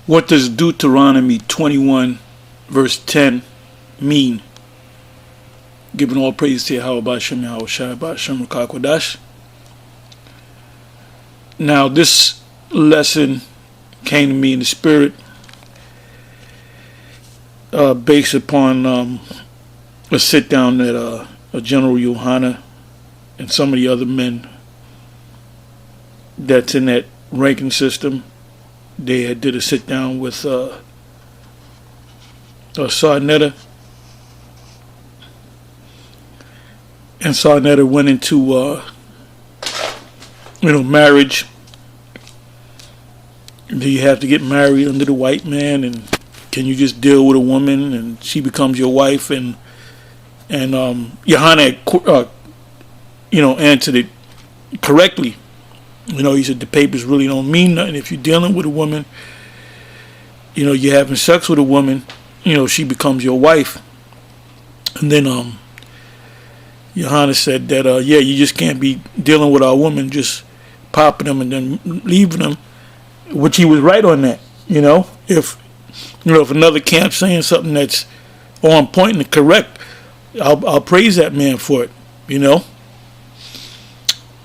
What does Deuteronomy 21 verse 10 mean? Giving all praise to Yahweh Hashem, Yahweh Shai, Hashem Rakakwadash. Now this lesson came to me in the spirit based upon a sit down that General Yohana and some of the other men that's in that ranking system, they had did a sit down with Sarnetta, and Sarnetta went into marriage. Do you have to get married under the white man, and can you just deal with a woman and she becomes your wife? And Yohana answered it correctly. He said the papers really don't mean nothing. If you're dealing with a woman, you're having sex with a woman, she becomes your wife. And then Johanna said that you just can't be dealing with our woman, just popping them and then leaving them, which he was right on that. If another camp saying something that's on point and correct, I'll praise that man for it.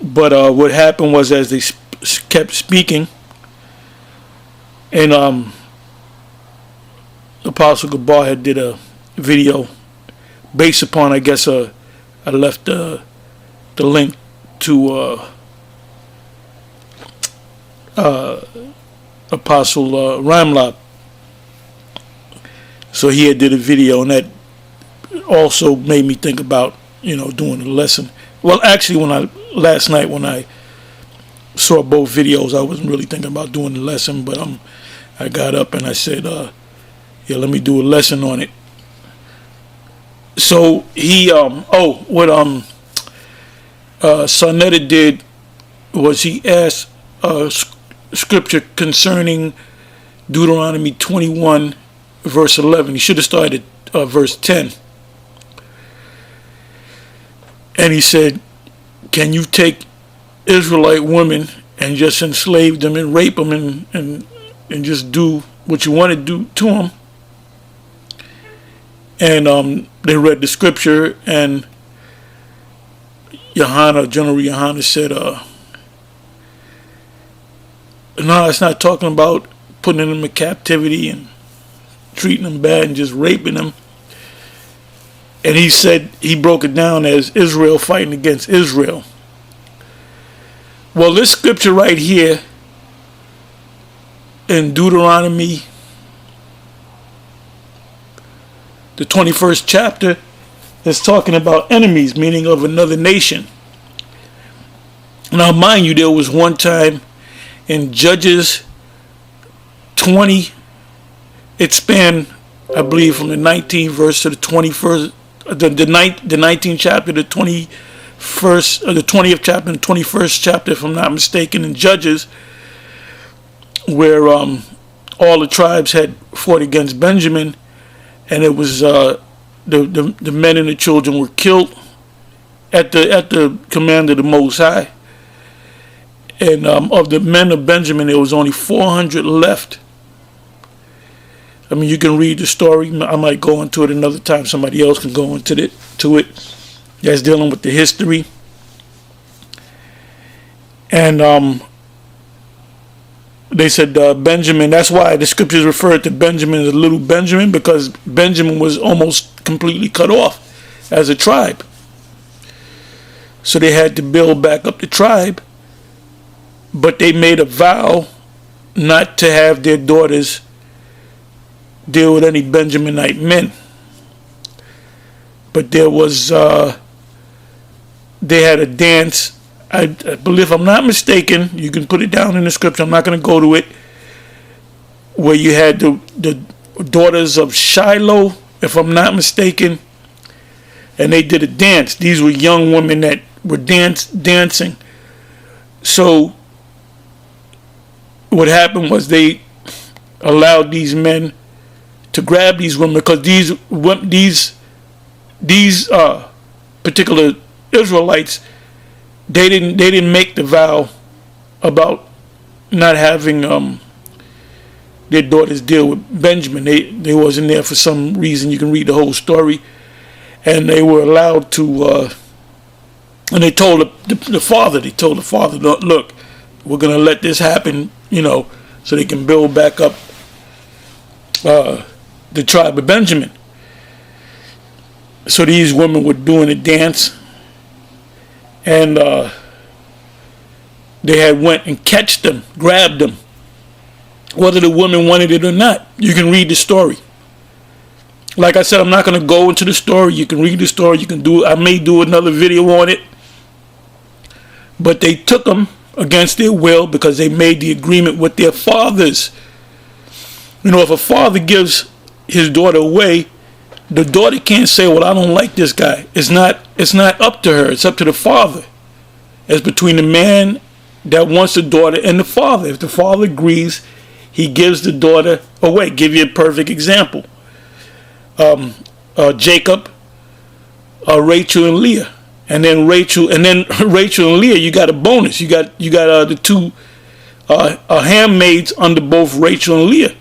But what happened was, as they kept speaking, and Apostle Gabar had did a video based upon, I guess, I left the link to Apostle Ramlock. So he had did a video, and that also made me think about doing a lesson. Well, actually, last night when I saw both videos, I wasn't really thinking about doing the lesson, but I got up and I said, let me do a lesson on it. So he, what Sarnetta did was he asked scripture concerning Deuteronomy 21, verse 11. He should have started verse 10. And he said, can you take Israelite women and just enslave them and rape them and just do what you want to do to them? And they read the scripture, and General Yohana said, no, it's not talking about putting them in captivity and treating them bad and just raping them. And he said, he broke it down as Israel fighting against Israel. Well, this scripture right here in Deuteronomy, the 21st chapter, is talking about enemies, meaning of another nation. Now, mind you, there was one time in Judges 20, it spanned, I believe, from the 19th verse to the 21st, the 19th chapter, the 21st, the 20th chapter, and 21st chapter, if I'm not mistaken, in Judges, where all the tribes had fought against Benjamin, and it was the men and the children were killed at the command of the Most High. And of the men of Benjamin, there was only 400 left. I mean, you can read the story. I might go into it another time. Somebody else can go into it. That's dealing with the history. And they said Benjamin. That's why the scriptures referred to Benjamin as little Benjamin, because Benjamin was almost completely cut off as a tribe. So they had to build back up the tribe. But they made a vow not to have their daughters deal with any Benjaminite men. But there was, they had a dance, I believe, if I'm not mistaken, you can put it down in the scripture, I'm not going to go to it, where you had the daughters of Shiloh, if I'm not mistaken, and they did a dance. These were young women that were dancing. So what happened was they allowed these men to grab these women, because these particular Israelites, they didn't make the vow about not having their daughter's deal with Benjamin. They wasn't there for some reason. You can read the whole story. And they were allowed to, and they told the father, look, we're going to let this happen, so they can build back up the tribe of Benjamin. So these women were doing a dance, and they had went and catched them, grabbed them, whether the woman wanted it or not. You can read the story. Like I said, I'm not going to go into the story. You can read the story. I may do another video on it. But they took them against their will because they made the agreement with their fathers. If a father gives his daughter away, the daughter can't say, well, I don't like this guy. It's not up to her. It's up to the father. It's between the man that wants the daughter and the father. If the father agrees, he gives the daughter away. Give you a perfect example. Jacob, Rachel and Leah, and then Rachel and Leah. You got a bonus. You got the two handmaids under both Rachel and Leah.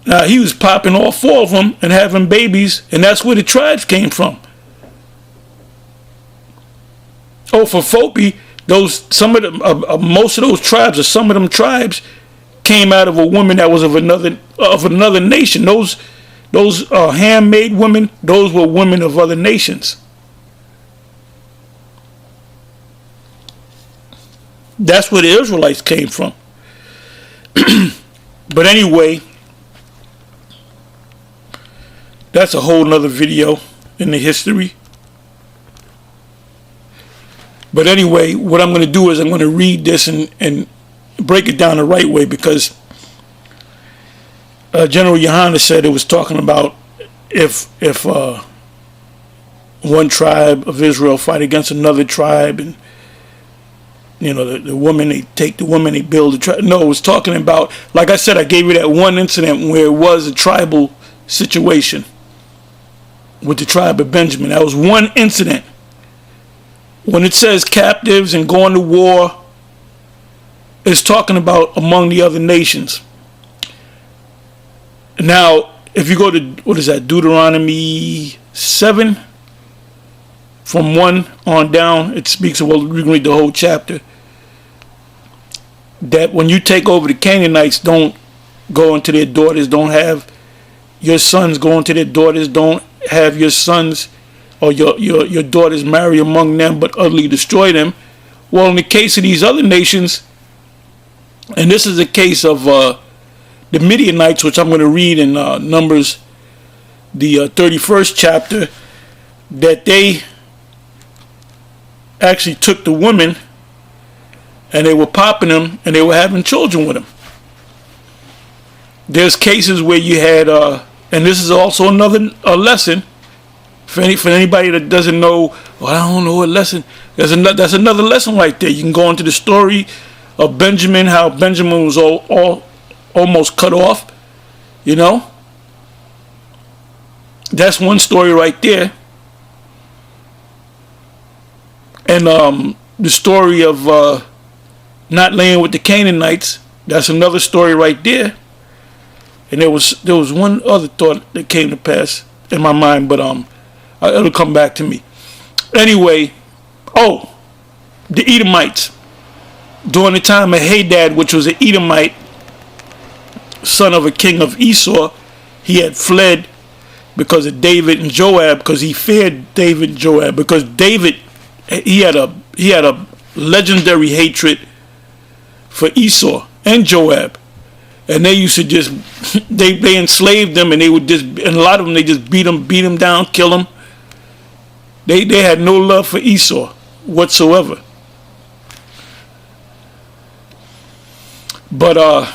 Now he was popping all four of them and having babies, and that's where the tribes came from. Oh, for Fopi, most of those tribes, or some of them tribes, came out of a woman that was of another nation. Those handmaid women, those were women of other nations. That's where the Israelites came from. But anyway, that's a whole nother video in the history. But anyway, what I'm going to do is I'm going to read this and break it down the right way, because General Yohanan said it was talking about if one tribe of Israel fight against another tribe, and the woman, they take the woman, they build a tribe. No, it was talking about, like I said, I gave you that one incident where it was a tribal situation with the tribe of Benjamin. That was one incident. When it says captives and going to war, it's talking about among the other nations. Now, if you go to, Deuteronomy 7, from 1 on down, it speaks of, we can read the whole chapter, that when you take over the Canaanites, don't go into their daughters, don't have your sons go into their daughters, don't have your sons or your daughters marry among them, but utterly destroy them. Well, in the case of these other nations, and this is the case of the Midianites, which I'm going to read in Numbers, the 31st chapter, that they actually took the women and they were popping them and they were having children with them. There's cases where you had, and this is also another lesson for anybody that doesn't know. Well, I don't know what lesson. That's another lesson right there. You can go into the story of Benjamin, how Benjamin was almost cut off. That's one story right there. And the story of not laying with the Canaanites, that's another story right there. And there was one other thought that came to pass in my mind, but it'll come back to me. Anyway, the Edomites. During the time of Hadad, which was an Edomite, son of a king of Esau, he had fled because of David and Joab, because he feared David and Joab, because David, he had a legendary hatred for Esau and Joab. And they used to just, they enslaved them, and and a lot of them, they just beat them down, kill them. They had no love for Esau whatsoever. But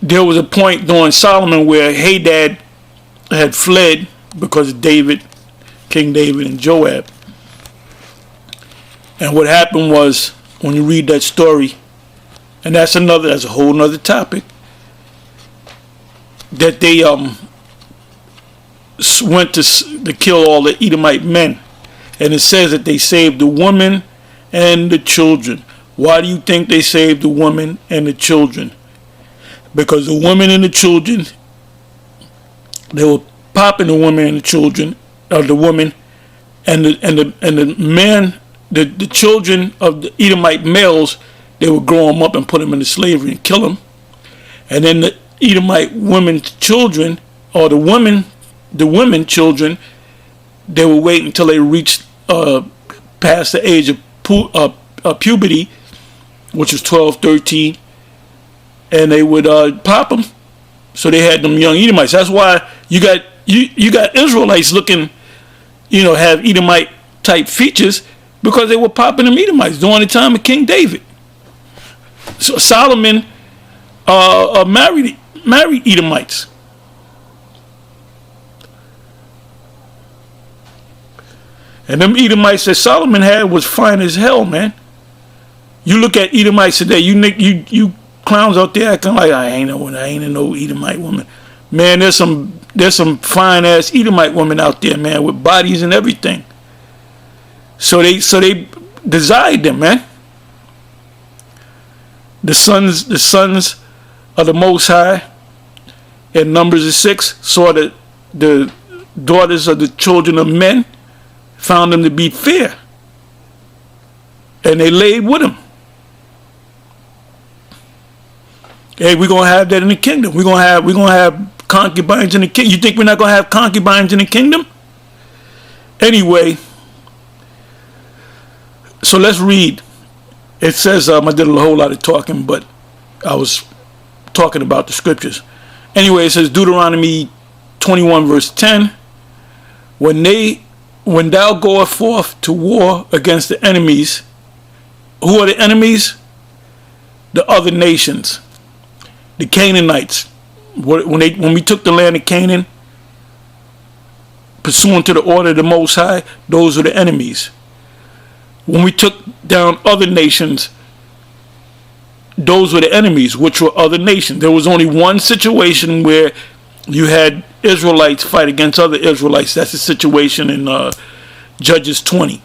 there was a point during Solomon where Hadad had fled because of King David and Joab. And what happened was, when you read that story, and that's a whole nother topic, that they went to kill all the Edomite men. And it says that they saved the women and the children. Why do you think they saved the women and the children? Because the women and the children, they were popping the women and the children, or the women, and the men, the children of the Edomite males, they would grow them up and put them into slavery and kill them. And then the Edomite women's children, or the women children, they would wait until they reached past the age of puberty, which was 12, 13, and they would pop them. So they had them young Edomites. That's why you got Israelites looking, have Edomite type features, because they were popping them Edomites during the time of King David. So Solomon married Edomites. And them Edomites that Solomon had was fine as hell, man. You look at Edomites today, you clowns out there acting like I ain't no Edomite woman. Man, there's some fine ass Edomite women out there, man, with bodies and everything. So they desired them, man. The sons of the Most High in Numbers 6 saw the daughters of the children of men, found them to be fair, and they laid with them. Hey, we're gonna have that in the kingdom. We're gonna have concubines in the kingdom. You think we're not gonna have concubines in the kingdom? Anyway, so let's read. It says, I did a whole lot of talking, but I was talking about the scriptures. Anyway, it says Deuteronomy 21 verse 10. When thou goest forth to war against the enemies, who are the enemies? The other nations, the Canaanites. When we took the land of Canaan, pursuant to the order of the Most High, those were the enemies. When we took down other nations, those were the enemies, which were other nations. There was only one situation where you had Israelites fight against other Israelites. That's the situation in Judges 20.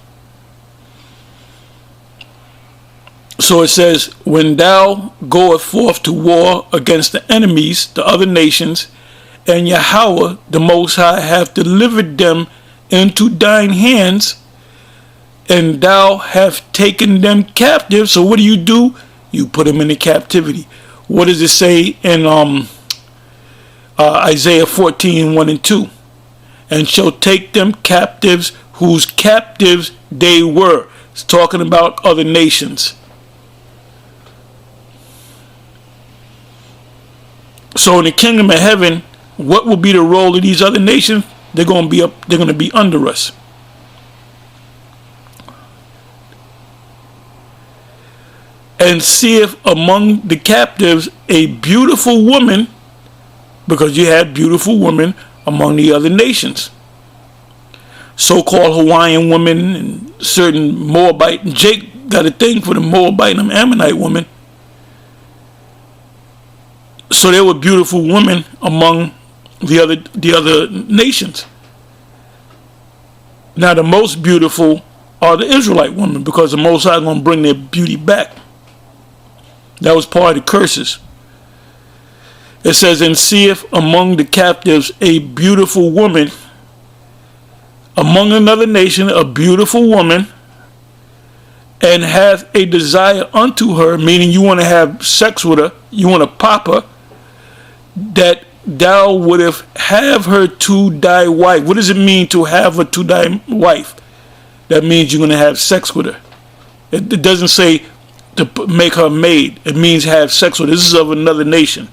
So it says, when thou goest forth to war against the enemies, the other nations, and Yahweh, the Most High, hath delivered them into thine hands, and thou have taken them captive. So what do? You put them into captivity. What does it say in Isaiah 14, 1 and 2? And shall take them captives whose captives they were. It's talking about other nations. So in the kingdom of heaven, what will be the role of these other nations? They're going to be under us. And seeth among the captives a beautiful woman, because you had beautiful women among the other nations. So-called Hawaiian women and certain Moabite. And Jake got a thing for the Moabite and Ammonite women. So there were beautiful women among the other nations. Now the most beautiful are the Israelite women, because the Most High is going to bring their beauty back. That was part of the curses. It says, and seeth among the captives a beautiful woman, among another nation, a beautiful woman, and hath a desire unto her, meaning you want to have sex with her, you want to pop her, that thou wouldst have her to thy wife. What does it mean to have her to thy wife? That means you're going to have sex with her. It doesn't say to make her maid. It means have sex with her. This is of another nation.